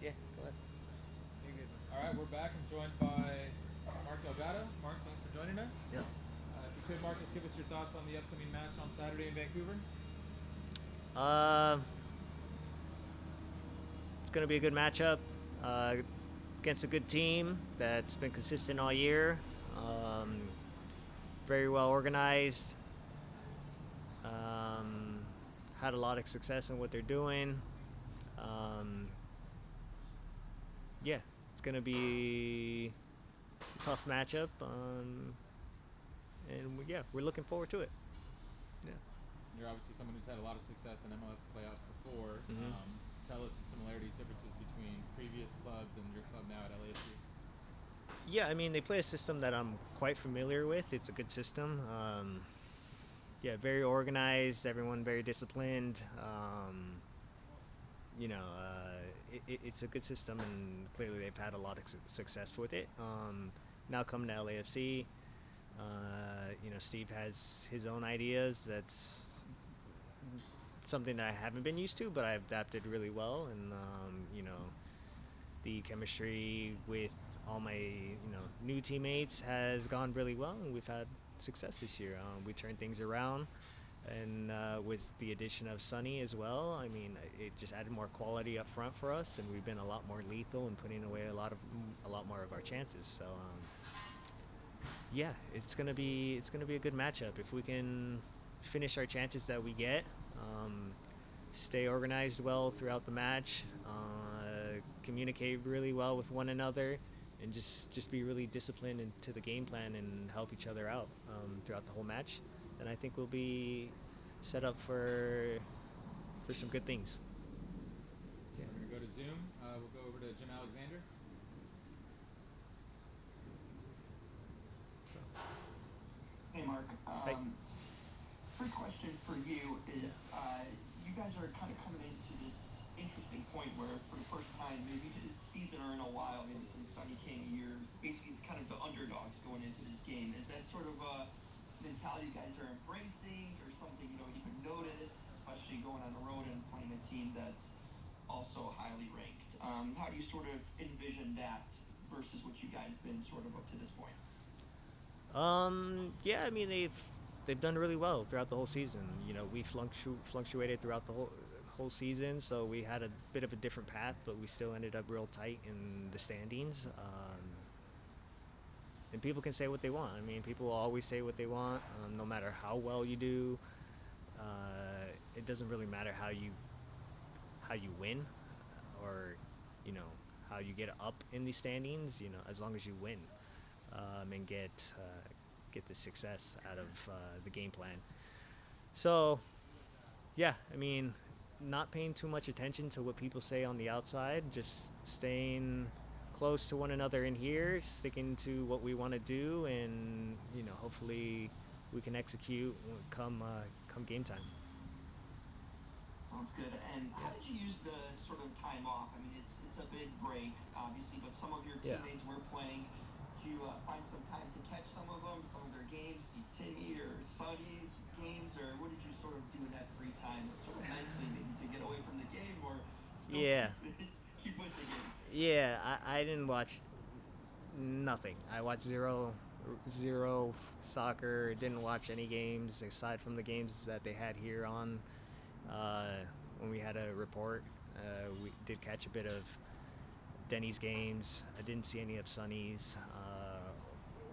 Yeah, go ahead. You're good. All right, we're back. I'm joined by Mark Delgado. Mark, thanks for joining us. Yeah. If you could, Mark, just give us your thoughts on the upcoming match on Saturday in Vancouver. Uh, it's going to be a good matchup against a good team that's been consistent all year. Very well organized. Um, had a lot of success in what they're doing. Um, yeah, it's going to be a tough matchup. And yeah, we're looking forward to it. Yeah. You're obviously someone who's had a lot of success in MLS playoffs before. Mhm. Tell us the similarities, differences between previous clubs and your club now at LAFC. Yeah, I mean, they play a system that I'm quite familiar with. It's a good system. Yeah, very organized, everyone very disciplined. It's a good system, and clearly they've had a lot of success with it. Now coming to LAFC, Steve has his own ideas. That's something that I haven't been used to, but I've adapted really well. And the chemistry with all my new teammates has gone really well, and we've had success this year. We turned things around, and with the addition of Sonny as well, I mean, it just added more quality up front for us, and we've been a lot more lethal and putting away a lot more of our chances. So yeah, it's gonna be a good matchup if we can finish our chances that we get. Stay organized well throughout the match, communicate really well with one another, and just be really disciplined into the game plan and help each other out throughout the whole match. And I think we'll be set up for some good things. Yeah. We're going to go to Zoom. We'll go over to Jim Alexander. Hey, Mark. Hey. First question for you is, you guys are kind of coming into this interesting point where, for the first time, maybe this season or in a while, maybe since Sonny came, you're basically kind of the underdogs going into this game. Is that sort of a mentality you guys are embracing, or something you can notice, especially going on the road and playing a team that's also highly ranked? How do you sort of envision that versus what you guys been sort of up to this point? Yeah, I mean they've done really well throughout the whole season. We fluctuated throughout the whole season, so we had a bit of a different path, but we still ended up real tight in the standings. And people can say what they want. I mean, people will always say what they want, no matter how well you do. It doesn't really matter how you win, or you know how you get up in the standings. As long as you win, and get the success out of the game plan. So, yeah, I mean, not paying too much attention to what people say on the outside, just staying close to one another in here, sticking to what we want to do, and hopefully we can execute come game time. Sounds good. And how did you use the sort of time off? I mean, it's a big break, obviously, but some of your Yeah. teammates were playing. Did you find some time to catch some of them, some of their games, see Timmy or Sonny's games, or what did you sort of do in that free time, sort of mentally, maybe to get away from the game, or still Yeah. keep with the game? Yeah, I didn't watch nothing. I watched zero soccer. Didn't watch any games aside from the games that they had here on uh, when we had a report. We did catch a bit of Denny's games. I didn't see any of Sonny's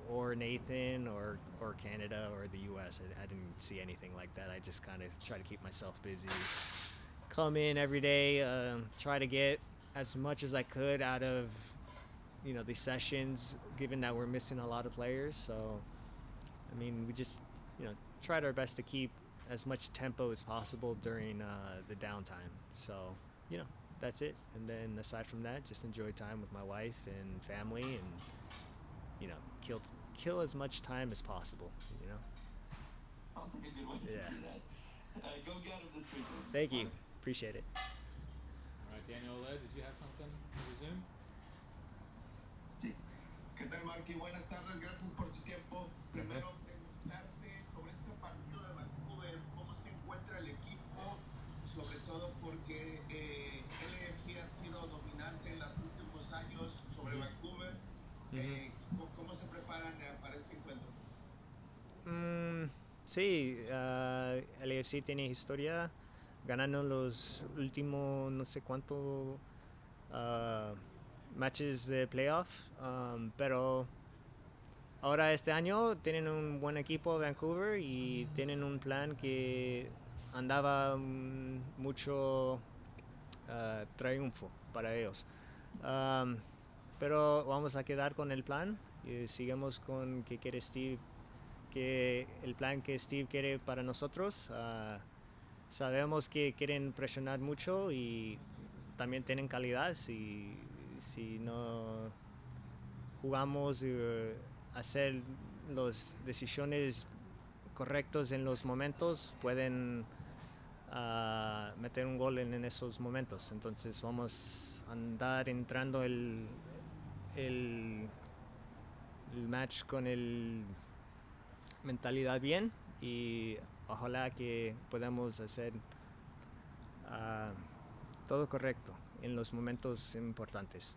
or Nathan or Canada or the U.S. I didn't see anything like that. I just kind of try to keep myself busy. Come in every day, try to get as much as I could out of these sessions, given that we're missing a lot of players. So I mean, we just tried our best to keep as much tempo as possible during the downtime. So you know that's it. And then aside from that, just enjoy time with my wife and family, and kill as much time as possible. Sounds like a good way to Yeah. do that. Go get him this weekend. Thank you. Mark. Appreciate it. All right, Daniel Oled, did you have something to resume? Sí. ¿Qué tal, Marky? Buenas tardes, gracias por tu tiempo. Primero, preguntarte sobre este partido de Vancouver, cómo se encuentra el equipo, sobre todo porque LFC ha sido dominante en las Sí, LAFC tiene historia ganando los últimos no sé cuántos matches de playoff, pero ahora este año tienen un buen equipo Vancouver y tienen un plan que andaba mucho triunfo para ellos. Pero vamos a quedar con el plan y sigamos con que quiere Steve, que el plan que Steve quiere para nosotros. Sabemos que quieren presionar mucho y también tienen calidad. Si no jugamos hacer las decisiones correctas en los momentos, pueden meter un gol en esos momentos. Entonces vamos a andar entrando el match con el mentalidad bien y ojalá que podamos hacer todo correcto en los momentos importantes.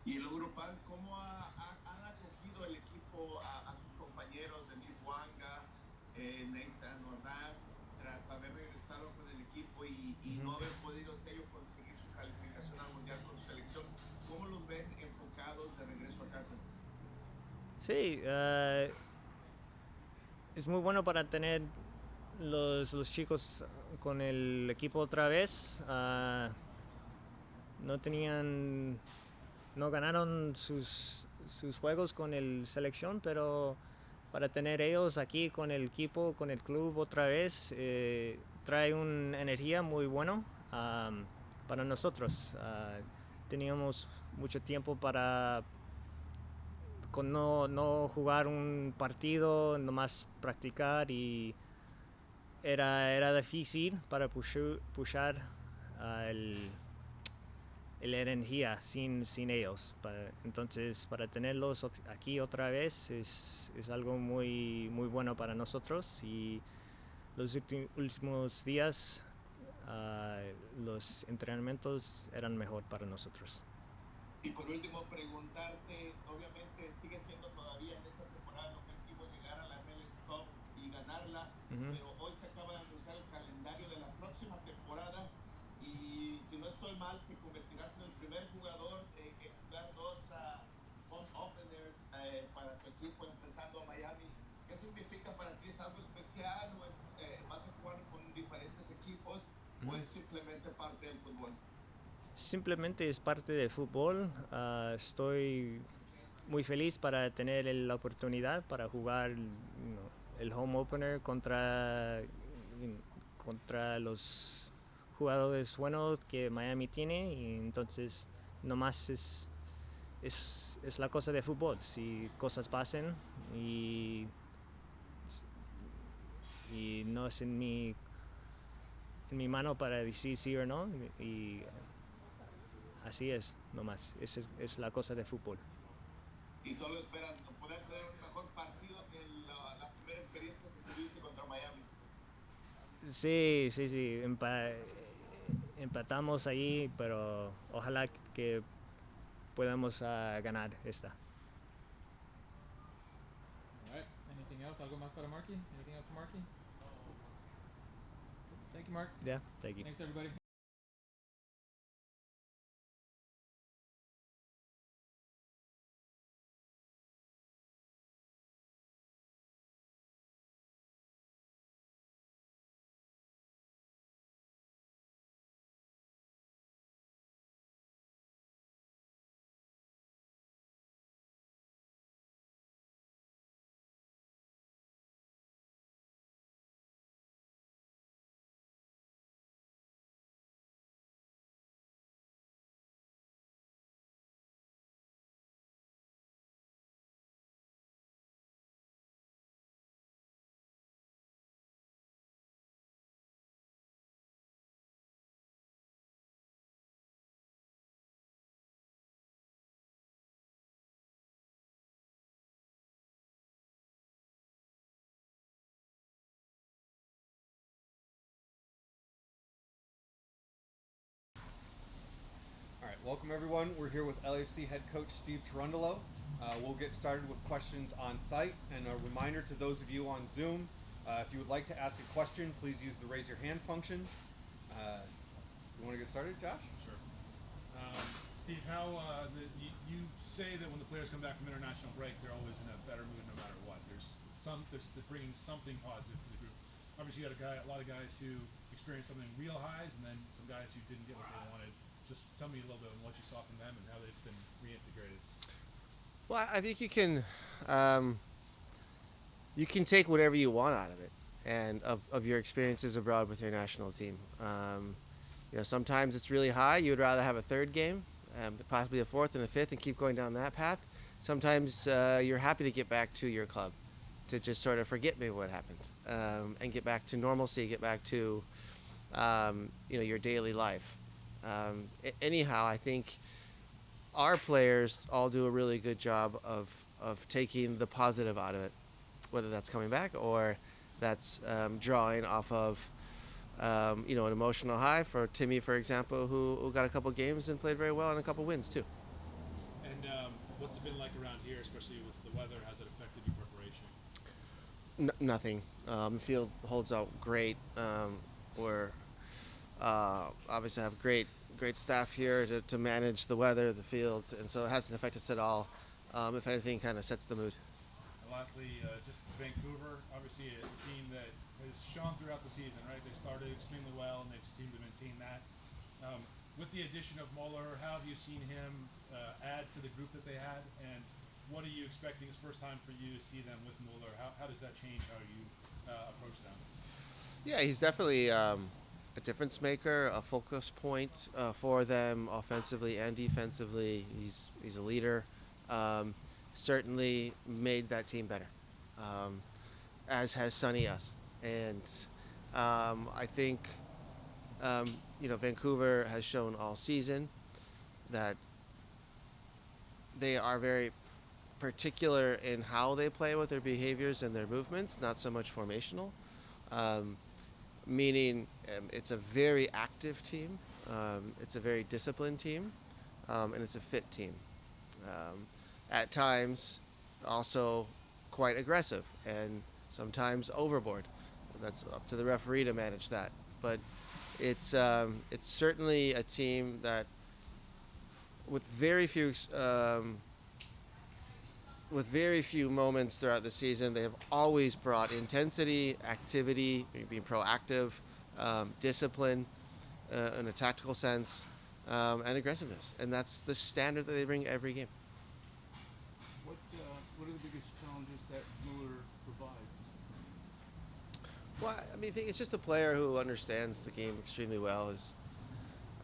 Y en lo grupal, ¿cómo han acogido el equipo a sus compañeros Denis Bouanga, Nathan Ordaz, tras haber regresado con el equipo y no haber podido ellos conseguir su calificación al mundial con su selección? ¿Cómo los ven enfocados de regreso a casa? Sí, es muy bueno para tener los chicos con el equipo otra vez. No ganaron sus juegos con el selección, pero para tener ellos aquí con el equipo, con el club otra vez, trae una energía muy buena para nosotros. Teníamos mucho tiempo para con no jugar un partido, nomás practicar y era difícil para pushar la energía sin ellos. Entonces, para tenerlos aquí otra vez es algo muy bueno para nosotros y los últimos días los entrenamientos eran mejor para nosotros. Y por último, preguntarte, obviamente sigue siendo todavía en esta temporada el objetivo llegar a la MLS Cup y ganarla, pero hoy se acaba de anunciar el calendario de la próxima temporada y si no estoy mal, te convertirás en el primer jugador en jugar dos home openers para tu equipo enfrentando a Miami. ¿Qué significa para ti? ¿Es algo especial o vas a jugar con diferentes equipos o es simplemente parte del fútbol? Simplemente es parte del fútbol. Estoy muy feliz para tener la oportunidad para jugar el home opener contra los jugadores buenos que Miami tiene y entonces nomás es la cosa de fútbol. Si cosas pasen y no es en mi mano para decir sí o no y así es nomás, es la cosa de fútbol. Y solo esperan poder tener un mejor partido que la primera experiencia que tuviste contra Miami. Sí, empatamos ahí, pero ojalá que podamos ganar esta. All right. Anything else? ¿Algo más para Marky? Anything else for Marky? Thank you, Mark. Yeah, thank you. Thanks, everybody. All right, welcome everyone. We're here with LAFC head coach Steve Cherundolo. We'll get started with questions on site, and a reminder to those of you on Zoom, If you would like to ask a question, please use the raise your hand function. You want to get started, Josh? Sure. Steve, you say that when the players come back from international break, they're always in a better mood no matter what. They're bringing something positive to the group. Obviously, you got a lot of guys who experienced something real highs, and then some guys who didn't get what they wanted. Just tell me a little bit on what you saw from them and how they've been reintegrated. Well, I think you can take whatever you want out of it, and of your experiences abroad with your national team. Sometimes it's really high. You would rather have a third game, possibly a fourth and a fifth, and keep going down that path. Sometimes you're happy to get back to your club, to just sort of forget maybe what happened, and get back to normalcy, get back to your daily life. Anyhow, I think our players all do a really good job of taking the positive out of it, whether that's coming back or that's drawing off of an emotional high for Timmy, for example, who got a couple games and played very well and a couple wins too. And what's it been like around here, especially with the weather? Has it affected your preparation? Nothing. The field holds out great. We're obviously have great staff here to manage the weather, the field, and so it hasn't affected us at all. If anything, kind of sets the mood. And lastly, just Vancouver, obviously a team that has shown throughout the season, right? They started extremely well, and they've seemed to maintain that. With the addition of Muller, how have you seen him add to the group that they had, and what are you expecting? It's first time for you to see them with Muller. How does that change how you approach them? Yeah, he's definitely a difference maker, a focus point for them offensively and defensively. He's a leader. Certainly made that team better, as has Sonny us. And I think Vancouver has shown all season that they are very particular in how they play with their behaviors and their movements, not so much formational. Meaning it's a very active team, it's a very disciplined team, and it's a fit team. At times, also quite aggressive and sometimes overboard. That's up to the referee to manage that. But it's certainly a team that, with very few moments throughout the season, they have always brought intensity, activity, being proactive, discipline in a tactical sense, and aggressiveness. And that's the standard that they bring every game. What are the biggest challenges that Muller provides? Well, I mean, I think it's just a player who understands the game extremely well.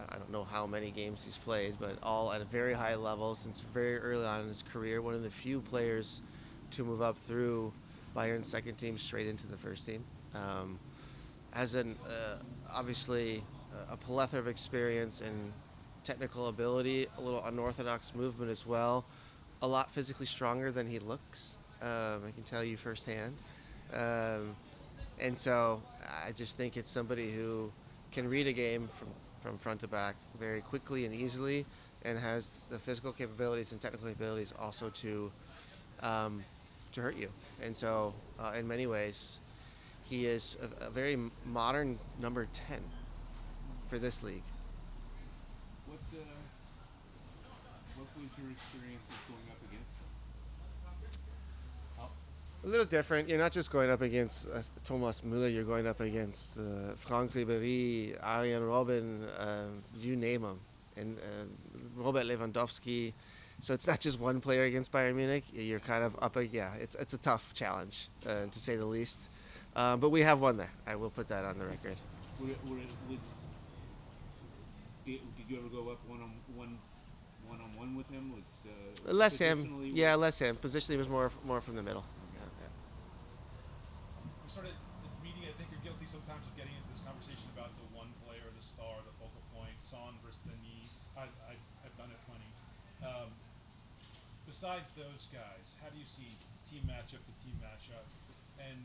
I don't know how many games he's played, but all at a very high level since very early on in his career. One of the few players to move up through Bayern's second team straight into the first team. Has obviously a plethora of experience and technical ability, a little unorthodox movement as well. A lot physically stronger than he looks. I can tell you firsthand. And so I just think it's somebody who can read a game from front to back very quickly and easily, and has the physical capabilities and technical capabilities also to hurt you. And so in many ways, he is a very modern number 10 for this league. What was your experience of going up against him? A little different. You're not just going up against Thomas Müller. You're going up against Franck Ribéry, Arjen Robben, you name them, and Robert Lewandowski. So it's not just one player against Bayern Munich. You're kind of up. It's a tough challenge, to say the least. But we have won there. I will put that on the record. Did you ever go up one-on-one with him? Less him. Yeah, less him. Positionally was more from the middle. Sort of, the media, I think, are guilty sometimes of getting into this conversation about the one player, the star, the focal point, Son versus Denis. I've done it plenty. Besides those guys, how do you see team matchup to team matchup? And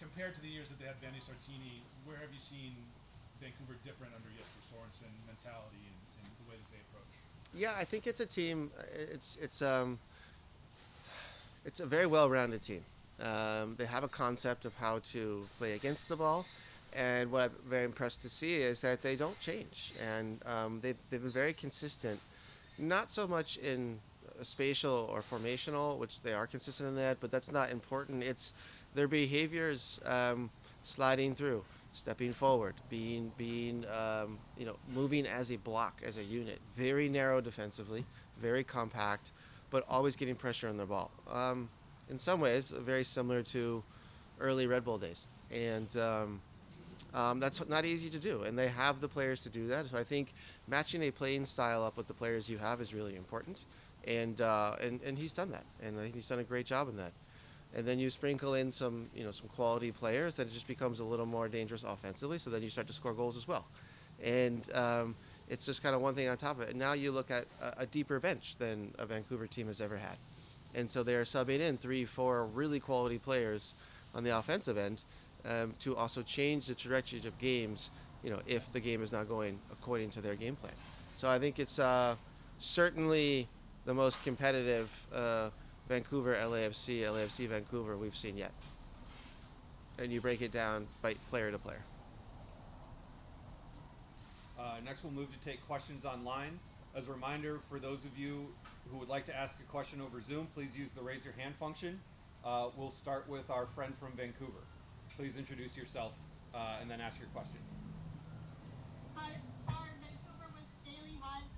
compared to the years that they had Benny Sartini, where have you seen Vancouver different under Jesper Sorensen mentality and the way that they approach? Yeah, I think it's a team. It's a very well-rounded team. They have a concept of how to play against the ball, and what I'm very impressed to see is that they don't change, and they've been very consistent. Not so much in spatial or formational, which they are consistent in that, but that's not important. It's their behaviors, sliding through, stepping forward, being moving as a block, as a unit, very narrow defensively, very compact, but always getting pressure on their ball. In some ways, very similar to early Red Bull days, and that's not easy to do, and they have the players to do that. So I think matching a playing style up with the players you have is really important, and he's done that, and I think he's done a great job in that. And then you sprinkle in some quality players, that it just becomes a little more dangerous offensively. So then you start to score goals as well, and it's just kind of one thing on top of it. And now you look at a deeper bench than a Vancouver team has ever had, and so they are subbing in 3-4 really quality players on the offensive end to also change the trajectory of games. If the game is not going according to their game plan. So I think it's certainly the most competitive Vancouver LAFC Vancouver we've seen yet. And you break it down by player to player. Next we'll move to take questions online. As a reminder, for those of you who would like to ask a question over Zoom, please use the raise your hand function. We'll start with our friend from Vancouver. Please introduce yourself and then ask your question. Hi, this is Barr, Vancouver with Daily Live.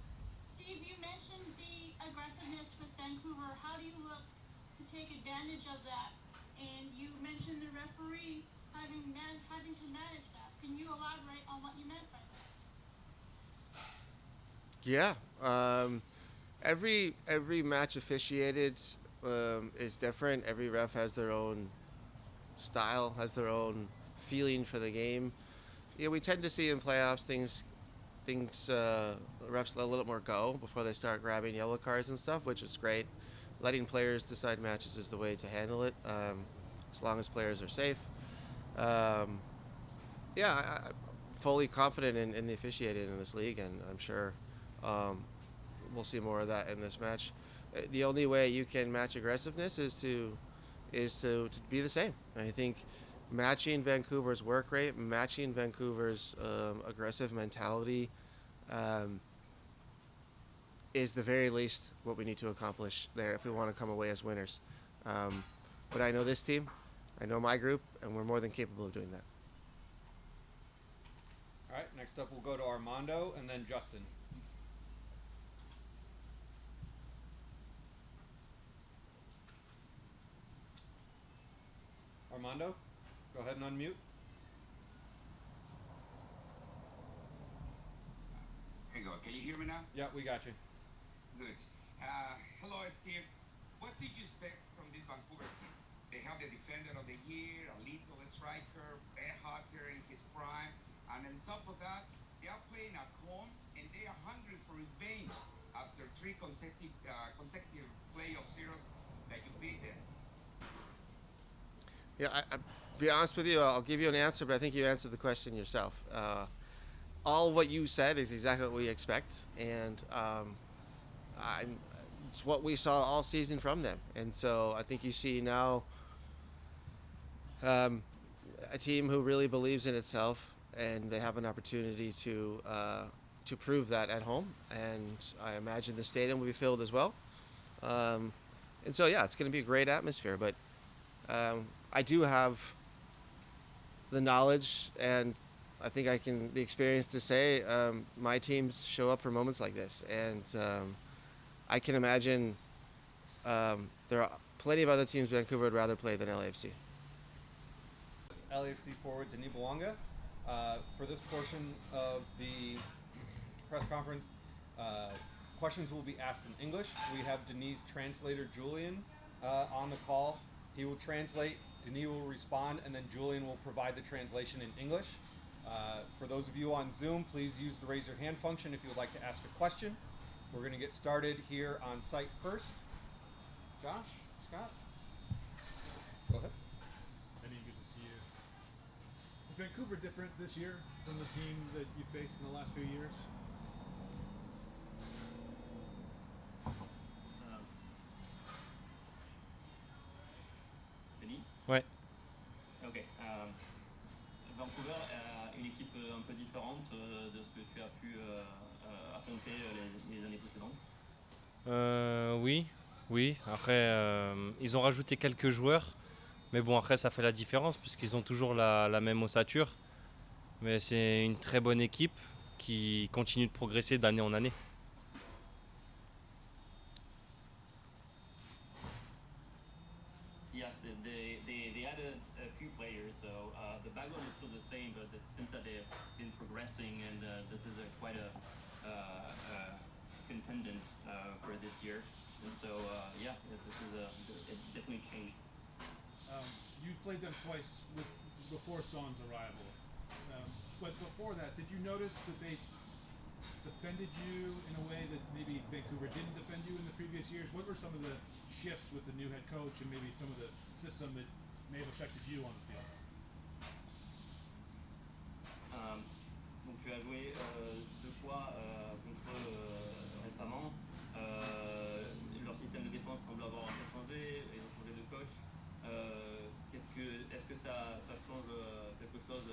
Steve, you mentioned the aggressiveness with Vancouver. How do you look to take advantage of that? And you mentioned the referee having to manage that. Can you elaborate on what you meant by that? Yeah. Every match officiated is different. Every ref has their own style, has their own feeling for the game. We tend to see in playoffs things refs let a little more go before they start grabbing yellow cards and stuff, which is great. Letting players decide matches is the way to handle it, as long as players are safe. I'm fully confident in the officiating in this league, and I'm sure we'll see more of that in this match. The only way you can match aggressiveness is to be the same. I think matching Vancouver's work rate, matching Vancouver's aggressive mentality is the very least what we need to accomplish there if we want to come away as winners. But I know this team, I know my group, and we're more than capable of doing that. All right, next up we'll go to Armando and then Justin. Armando, go ahead and unmute. There you go. Can you hear me now? Yeah, we got you. Good. Hello, Steve. What did you expect from this Vancouver team? They have the defender of the year, a little striker, Berhalter in his prime, and on top of that, they are playing at home and they are hungry for revenge after 3 consecutive playoff series that you beat them. Yeah, I'll be honest with you, I'll give you an answer, but I think you answered the question yourself. All what you said is exactly what we expect, and it's what we saw all season from them. And so I think you see now a team who really believes in itself, and they have an opportunity to prove that at home. And I imagine the stadium will be filled as well. And so, yeah, it's going to be a great atmosphere, but I do have the knowledge and I think the experience to say my teams show up for moments like this. And I can imagine there are plenty of other teams Vancouver would rather play than LAFC. LAFC forward Denis Bouanga. For this portion of the press conference, questions will be asked in English. We have Denis' translator Julian on the call. He will translate, Denis will respond, and then Julian will provide the translation in English. For those of you on Zoom, please use the raise your hand function if you would like to ask a question. We're going to get started here on site first. Josh, Scott, go ahead. Benny, good to see you. Is Vancouver different this year from the team that you faced in the last few years? Denis? Ouais. Ok. Vancouver est une équipe un peu différente de ce que tu as pu affronter les années précédentes. Oui, oui. Après, ils ont rajouté quelques joueurs. Mais bon, après, ça fait la différence puisqu'ils ont toujours la même ossature. Mais c'est une très bonne équipe qui continue de progresser d'année en année. Yes, they added a few players, so the background is still the same, but it seems that they've been progressing, and this is quite a contendant for this year. And so, yeah, this is it definitely changed. You played them twice before Son's arrival. But before that, did you notice that they defended you in a way that maybe Vancouver didn't defend you in the previous years? What were some of the shifts with the new head coach and maybe some of the system that may have affected you on the field? Donc tu as joué deux fois contre récemment. Leur système de défense semble avoir un peu changé, ils ont changé de coach. Est-ce que ça change quelque chose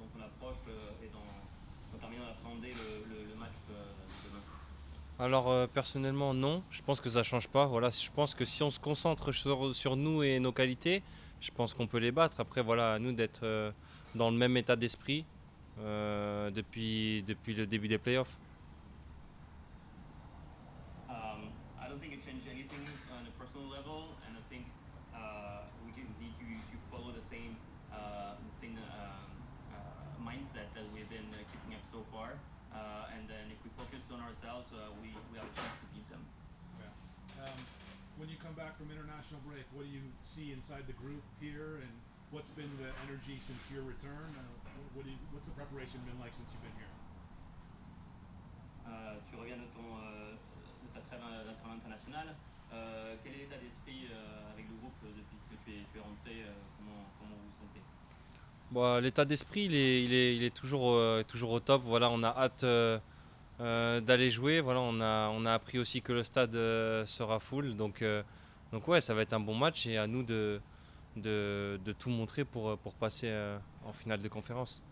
dans ton approche et dans ta manière d'appréhender le match demain? Alors personnellement non, je pense que ça change pas. Voilà, je pense que si on se concentre sur nous et nos qualités, je pense qu'on peut les battre. Après voilà, à nous d'être dans le même état d'esprit depuis le début des playoffs. I don't think it changed anything on a personal level, and I think we need to follow the same mindset that we've been keeping up so far. And then if we focus on ourselves, we have a chance to beat them. Yeah. When you come back from international break, what do you see inside the group here, and what's been the energy since your return? What's the preparation been like since you've been here? Tu reviens de ta trêve internationale. Quel est l'état d'esprit avec le groupe depuis que tu es rentré? Comment vous vous sentez? Bon, l'état d'esprit il est toujours au top. Voilà, on a hâte d'aller jouer. Voilà, on a appris aussi que le stade sera full. Donc ouais, ça va être un bon match et à nous de tout montrer pour passer en finale de conférence.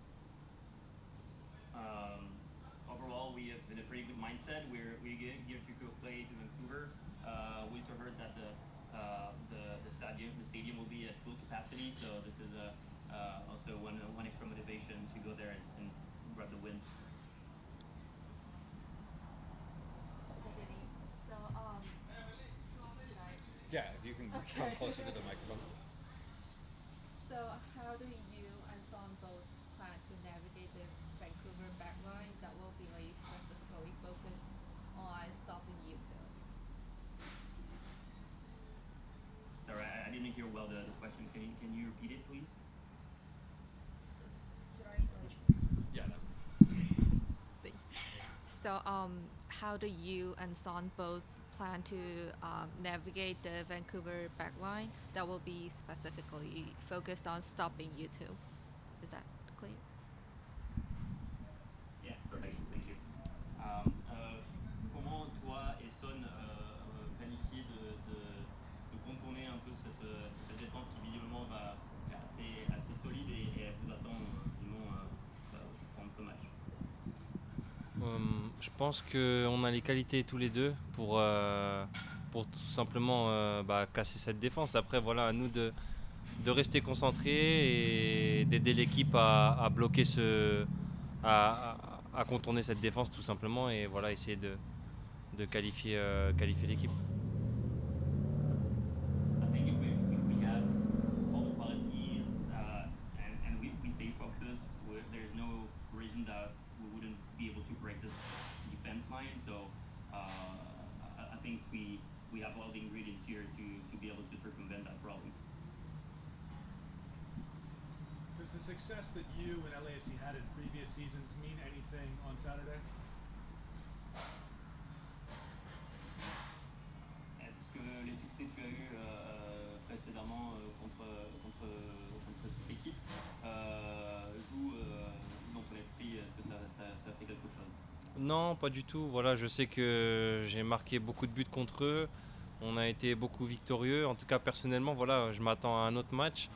Overall, we have in a pretty good mindset. We're geared to go play to Vancouver. We also heard that the stadium will be at full capacity, so this is also one extra motivation to go there and grab the win. So, should I? Yeah, if you can come closer to the microphone. So, how do you and Son both plan to navigate the Vancouver backline that will be like specifically focused on stopping you two? Sorry, I didn't hear well the question. Can you repeat it, please? Should I? Yeah. No. So, how do you and Son both plan to navigate the Vancouver backline that will be specifically focused on stopping you two? Is that clear? Yeah, sorry, thank you. Comment toi et Son planifiez de contourner un peu cette défense qui visiblement est assez solide et elle vous attend sinon pour prendre ce match? Je pense qu'on a les qualités tous les deux pour tout simplement casser cette défense. Après, voilà, à nous de rester concentrés et d'aider l'équipe à bloquer à contourner cette défense tout simplement et voilà, essayer de qualifier l'équipe. I think if we have all the qualities and we stay focused, there's no reason that we wouldn't be able to break this defense line. So I think we have all the ingredients here to be able to circumvent that problem. Does the success that you and LAFC had in previous seasons mean anything on Saturday? Est-ce que les succès que tu as eus précédemment contre cette équipe jouent dans ton esprit? Est-ce que ça fait quelque chose? Non, pas du tout. Voilà, je sais que j'ai marqué beaucoup de buts contre eux. On a été beaucoup victorieux. En tout cas, personnellement, voilà, je m'attends à un autre match.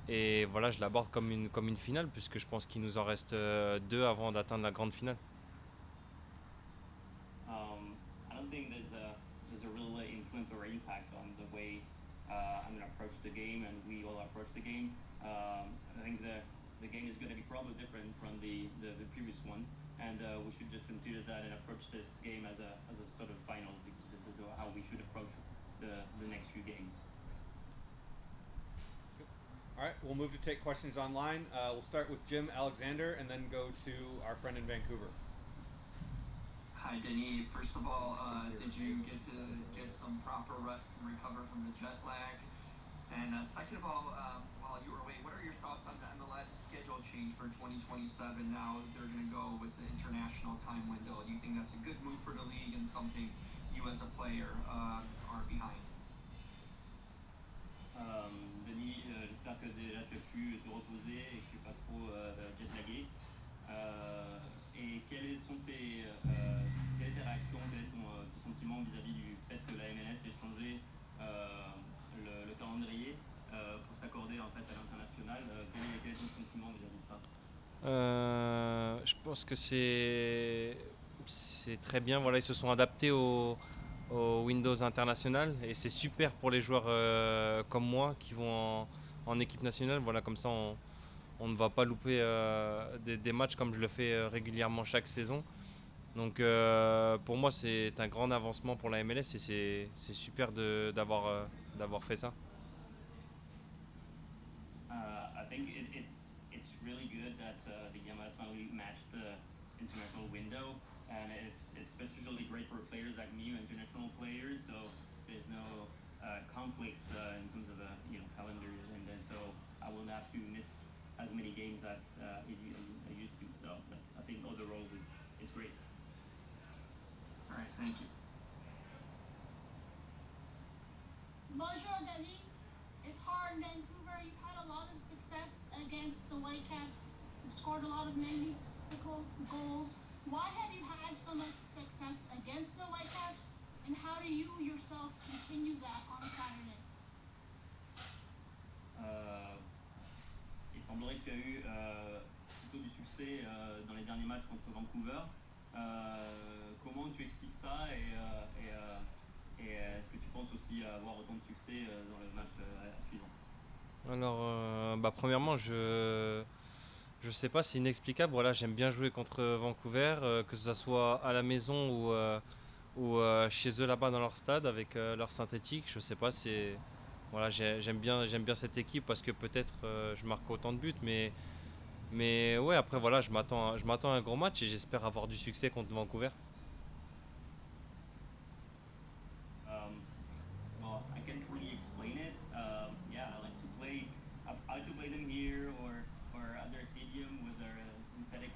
Et voilà, je l'aborde comme une finale, puisque je pense qu'il nous en reste deux avant d'atteindre la grande finale. I don't think there's a real influence or impact on the way I'm gonna approach the game and we all approach the game. I think the game is gonna be probably different from the previous ones, and we should just consider that and approach this game as a sort of final, because this is how we should approach the next few games. All right, we'll move to take questions online. We'll start with Jim Alexander and then go to our friend in Vancouver. Hi, Denis. First of all, did you get to get some proper rest and recover from the jet lag? And second of all, while you were away, what are your thoughts on the MLS schedule change for 2027? Now they're going to go with the international time window. Do you think that's a good move for the league and something you as a player are behind? Denis, j'espère que déjà tu as pu te reposer et que tu n'es pas trop jet lagué. Et quelles est ta réaction, quel est ton sentiment vis-à-vis du fait que la MLS ait changé le calendrier pour s'accorder en fait à l'international? Quel est ton sentiment vis-à-vis de ça? Je pense que c'est très bien. Voilà, ils se sont adaptés au Windows international et c'est super pour les joueurs comme moi qui vont en équipe nationale. Voilà, comme ça on ne va pas louper des matchs comme je le fais régulièrement chaque saison. Donc pour moi c'est un grand avancement pour la MLS et c'est super d'avoir fait ça. I think it's really good that the MLS finally matched the international window, and it's especially great for players like me, international players. So there's no conflicts in terms of calendars, and then so I will not have to miss as many games that I used to. So I think overall it's great. All right, thank you. Bonjour, Denis. It's hard in Vancouver. You've had a lot of success against the Whitecaps. You've scored a lot of magnificent goals. Why have you had so much success against the Whitecaps, and how do you yourself continue that on Saturday? Il semblerait que tu as eu plutôt du succès dans les derniers matchs contre Vancouver. Comment tu expliques ça et est-ce que tu penses aussi avoir autant de succès dans le match suivant? Alors, premièrement, je sais pas, c'est inexplicable. Voilà, j'aime bien jouer contre Vancouver, que ce soit à la maison ou chez eux là-bas dans leur stade avec leur synthétique. Je sais pas, voilà, j'aime bien cette équipe parce que peut-être je marque autant de buts, mais ouais, après voilà, je m'attends à un gros match et j'espère avoir du succès contre Vancouver. Well, I can't really explain it. Yeah, I like to play. I like to play them here or at their stadium with their synthetic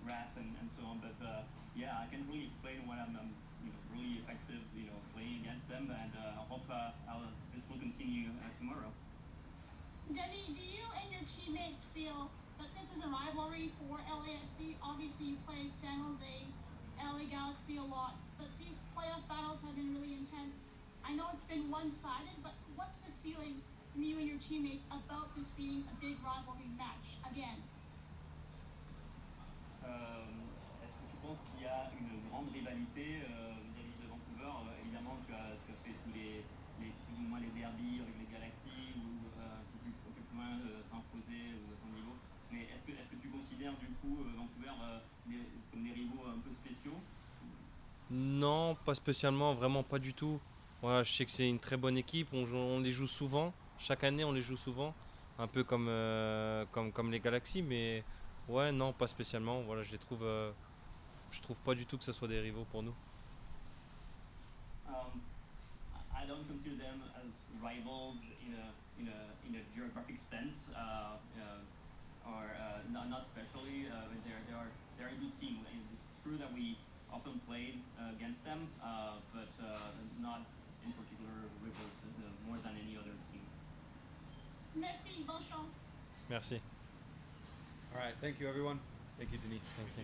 grass and so on. But yeah, I can't really explain when I'm really effective, playing against them. And I hope this will continue tomorrow. Denis, do you and your teammates feel that this is a rivalry for LAFC? Obviously, you play San Jose, LA Galaxy a lot, but these playoff battles have been really intense. I know it's been one-sided, but what's the feeling from you and your teammates about this being a big rivalry match again? Est-ce que tu penses qu'il y a une grande rivalité vis-à-vis de Vancouver? Évidemment, tu as fait tous plus ou moins les derbies avec les Galaxies ou un peu plus loin San Jose ou San Diego. Mais est-ce que tu considères du coup Vancouver comme des rivaux un peu spéciaux? Non, pas spécialement, vraiment pas du tout. Voilà, je sais que c'est une très bonne équipe, on les joue souvent. Chaque année, on les joue souvent, un peu comme les Galaxies, mais ouais, non, pas spécialement. Voilà, je trouve pas du tout que ce soit des rivaux pour nous. I don't consider them as rivals in a geographic sense, or not especially. They're a good team. It's true that we often played against them, but not in particular rivals more than any other team. Merci, bonne chance. Merci. All right, thank you everyone. Thank you, Denis. Thank you.